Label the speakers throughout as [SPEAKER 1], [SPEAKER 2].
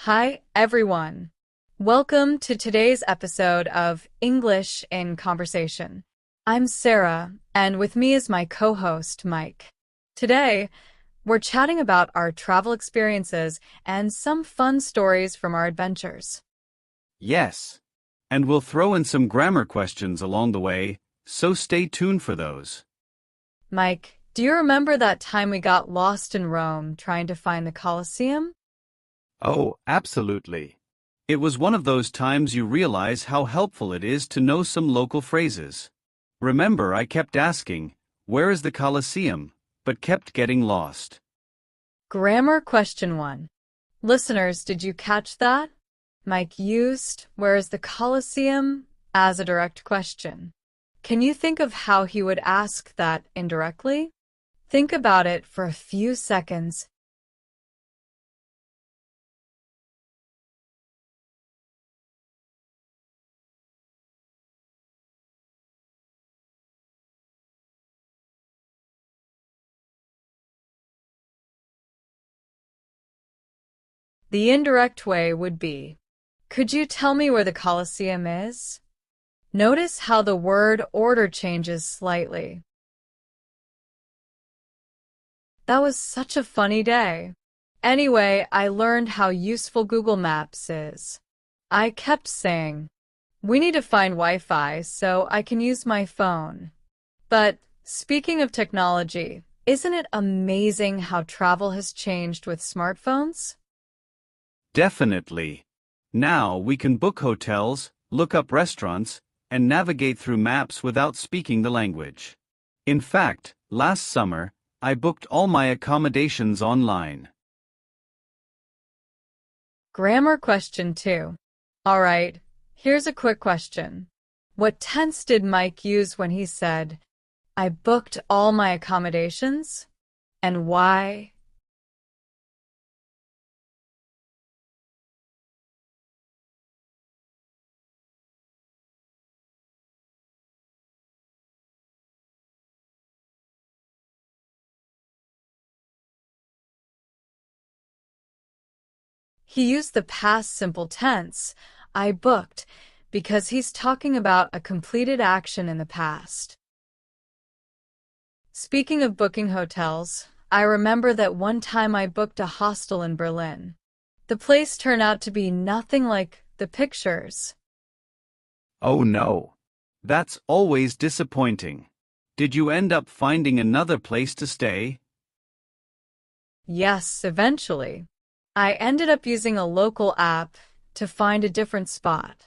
[SPEAKER 1] Hi, everyone. Welcome to today's episode of English in Conversation. I'm Sarah, and with me is my co-host, Mike. Today, we're chatting about our travel experiences and some fun stories from our adventures.
[SPEAKER 2] Yes, and we'll throw in some grammar questions along the way, so stay tuned for those.
[SPEAKER 1] Mike, do you remember that time we got lost in Rome trying to find the Colosseum?
[SPEAKER 2] Oh, absolutely. It was one of those times you realize how helpful it is to know some local phrases. Remember, I kept asking, "Where is the Colosseum?" but kept getting lost.
[SPEAKER 1] Grammar question 1. Listeners, did you catch that? Mike used "Where is the Colosseum?" as a direct question. Can you think of how he would ask that indirectly? Think about it for a few seconds. The indirect way would be, could you tell me where the Colosseum is? Notice how the word order changes slightly. That was such a funny day. Anyway, I learned how useful Google Maps is. I kept saying, we need to find Wi-Fi so I can use my phone. But speaking of technology, isn't it amazing how travel has changed with smartphones?
[SPEAKER 2] Definitely. Now we can book hotels, look up restaurants, and navigate through maps without speaking the language. In fact, last summer, I booked all my accommodations online.
[SPEAKER 1] Grammar question 2. All right, here's a quick question. What tense did Mike use when he said, I booked all my accommodations? And why? He used the past simple tense, I booked, because he's talking about a completed action in the past. Speaking of booking hotels, I remember that one time I booked a hostel in Berlin. The place turned out to be nothing like the pictures.
[SPEAKER 2] Oh no. That's always disappointing. Did you end up finding another place to stay?
[SPEAKER 1] Yes, eventually. I ended up using a local app to find a different spot.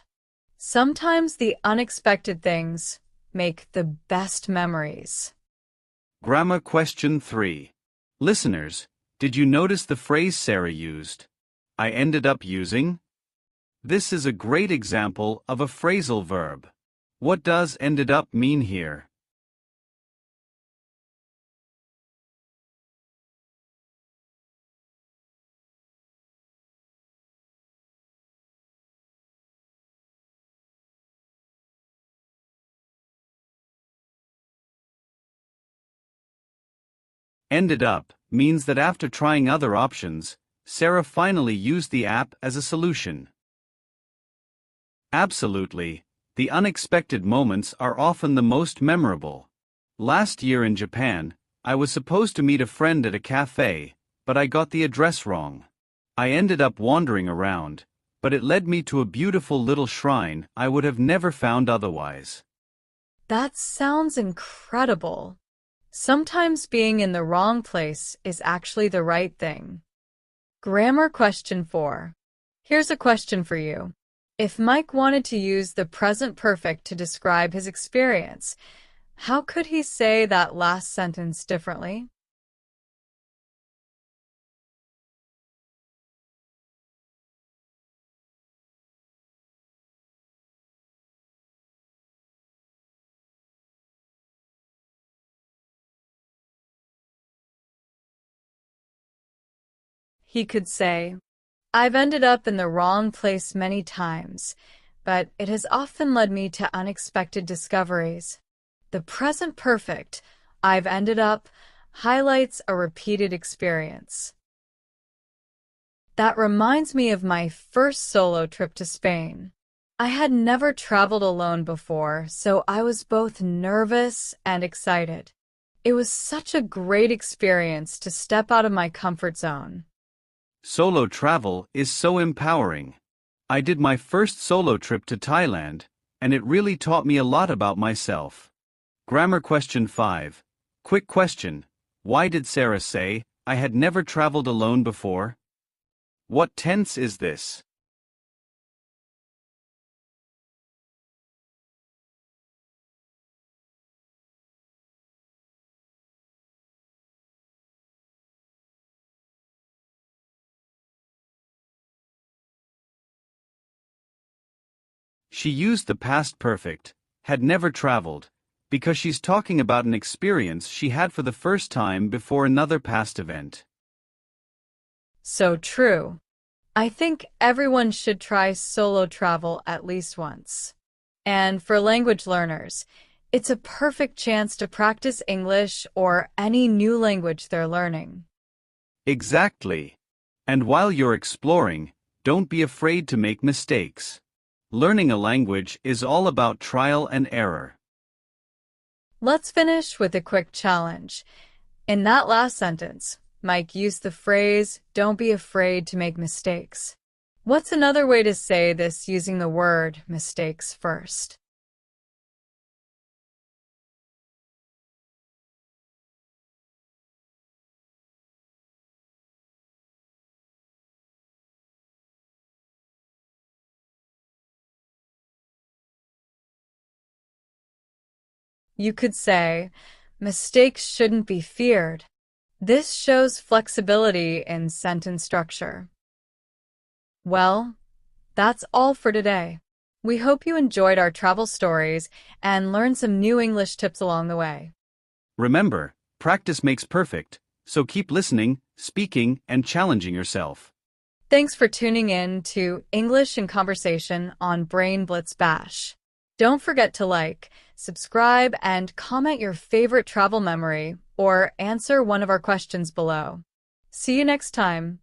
[SPEAKER 1] Sometimes the unexpected things make the best memories.
[SPEAKER 2] Grammar question 3. Listeners, did you notice the phrase Sarah used? I ended up using? This is a great example of a phrasal verb. What does ended up mean here? Ended up means that after trying other options, Sarah finally used the app as a solution. Absolutely, the unexpected moments are often the most memorable. Last year in Japan, I was supposed to meet a friend at a cafe, but I got the address wrong. I ended up wandering around, but it led me to a beautiful little shrine I would have never found otherwise.
[SPEAKER 1] That sounds incredible. Sometimes being in the wrong place is actually the right thing. Grammar question 4. Here's a question for you. If Mike wanted to use the present perfect to describe his experience, how could he say that last sentence differently? He could say, I've ended up in the wrong place many times, but it has often led me to unexpected discoveries. The present perfect, I've ended up, highlights a repeated experience. That reminds me of my first solo trip to Spain. I had never traveled alone before, so I was both nervous and excited. It was such a great experience to step out of my comfort zone.
[SPEAKER 2] Solo travel is so empowering. I did my first solo trip to Thailand, and it really taught me a lot about myself. Grammar question 5. Quick question. Why did Sarah say, "I had never traveled alone before"? What tense is this? She used the past perfect, had never traveled, because she's talking about an experience she had for the first time before another past event.
[SPEAKER 1] So true. I think everyone should try solo travel at least once. And for language learners, it's a perfect chance to practice English or any new language they're learning.
[SPEAKER 2] Exactly. And while you're exploring, don't be afraid to make mistakes. Learning a language is all about trial and error.
[SPEAKER 1] Let's finish with a quick challenge. In that last sentence, Mike used the phrase, "Don't be afraid to make mistakes." What's another way to say this using the word mistakes first? You could say, mistakes shouldn't be feared. This shows flexibility in sentence structure. Well, that's all for today. We hope you enjoyed our travel stories and learned some new English tips along the way.
[SPEAKER 2] Remember, practice makes perfect, so keep listening, speaking, and challenging yourself.
[SPEAKER 1] Thanks for tuning in to English in Conversation on Brain Blitz Bash. Don't forget to like, subscribe, and comment your favorite travel memory or answer one of our questions below. See you next time.